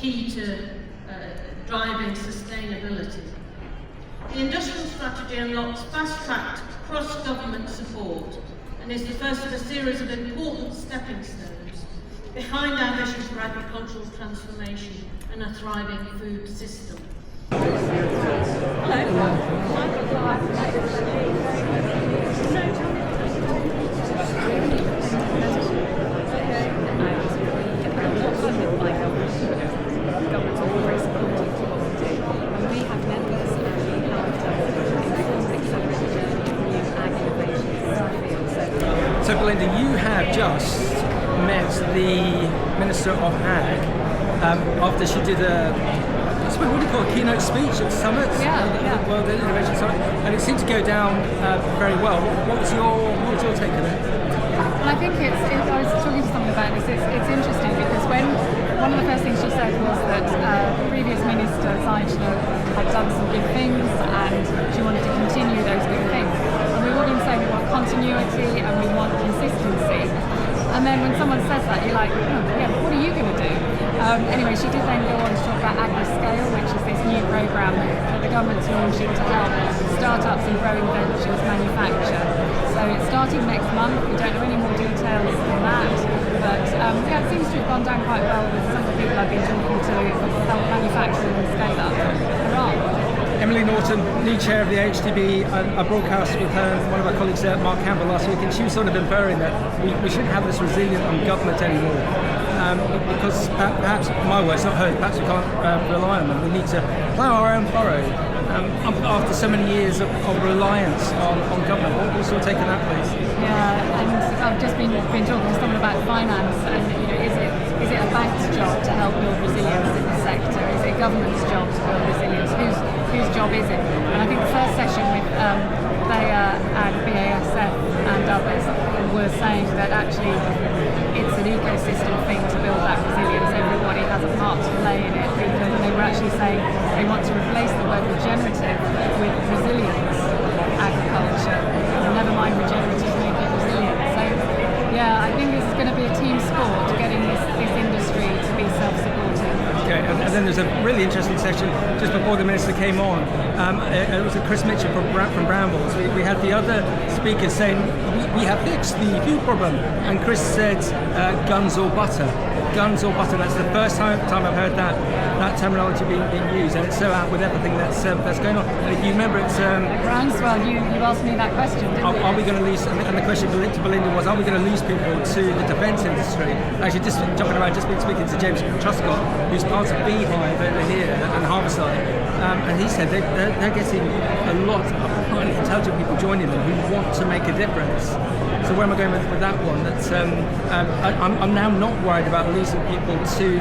key to driving sustainability. The industrial strategy unlocks fast-tracked cross-government support and is the first of a series of important stepping stones behind our vision for agricultural transformation and a thriving food system. So Belinda, you have just met the Minister of Ag after she did what do you call a keynote speech at Summit? Yeah. World Innovation Summit, and it seemed to go down very well. What was your take on it? Well, I think I was talking to someone about this. It's interesting because one of the first things she said was that previous Minister Angela had done some good things and she wanted to continue those good things. And we've all been saying we want continuity and we want consistency. And then when someone says that, you're like, oh, yeah, what are you going to do? Anyway, she did then go on to talk about AgriScale, which is this new programme that the government's launching to help startups and growing ventures manufacture. So it's starting next month. We don't know any more details than that, but it seems to have gone down quite well with some of the people I've been talking to help manufacturing and scale up. Hurrah! Emily Norton, new chair of the HDB, I broadcast with her, one of our colleagues, Mark Campbell, last week, and she was sort of inferring that we shouldn't have this resilient government anymore. Because perhaps, my words, not hers, perhaps we can't rely on them. We need to plough our own furrow. After so many years of reliance on government, what's your take on that, please? Yeah, and I've just been talking to someone about finance, and is it a bank's job to help build resilience in the sector? Is it government's job to build resilience? Whose job is it? And I think the first session with Bayer and BASF and others were saying that actually it's an ecosystem thing to build that resilience. Everybody has a part to play in it, because they were actually saying they want to replace the word regenerative with resilience agriculture. Never mind regenerative, make it resilient. So yeah, I think this is going to be a team sport, getting this industry to be self-supporting. Okay, and then there's a really interesting session just before the Minister came on. It was Chris Mitchell from Brambles. We had the other speakers saying, we have fixed the food problem. And Chris said, guns or butter. Guns or butter, that's the first time I've heard that terminology being used, and it's so out with everything that's going on. And if you remember, it's... Groundswell, you asked me that question, didn't you? Are we going to lose, and the question to Belinda was, are we going to lose people to the defence industry? Actually, just jumping around, just been speaking to James Truscott, who's part of Beehive over here and Harborside, and he said they're getting a lot of highly intelligent people joining them who want to make a difference. So where am I going with that one? I'm now not worried about losing people to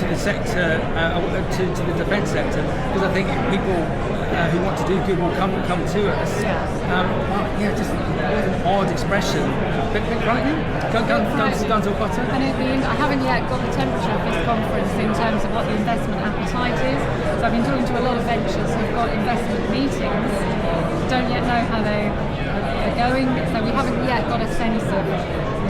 the sector, to the defence sector, because I think people who want to do good will come to us. Just an odd expression. Bit frightening. Guns or butter. And I haven't yet got the temperature of this conference in terms of what the investment appetite is. So I've been talking to a lot of ventures who've got investment meetings, don't yet know how they're going. So we haven't yet got a sense of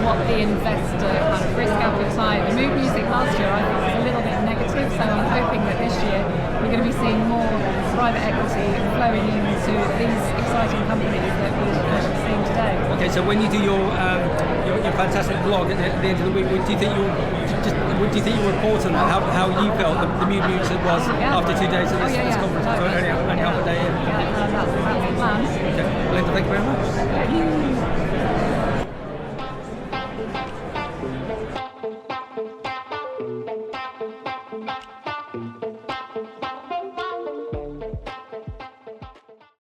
what the investor kind of risk appetite. The mood music last year I think was a little bit negative, so I'm hoping that this year we're going to be seeing more private equity flowing into these exciting companies that we're actually seeing today. Okay, so when you do your fantastic blog at the end of the week, do you think you'll report on that, how you felt the mood music was after 2 days of this conference? Only half a day in.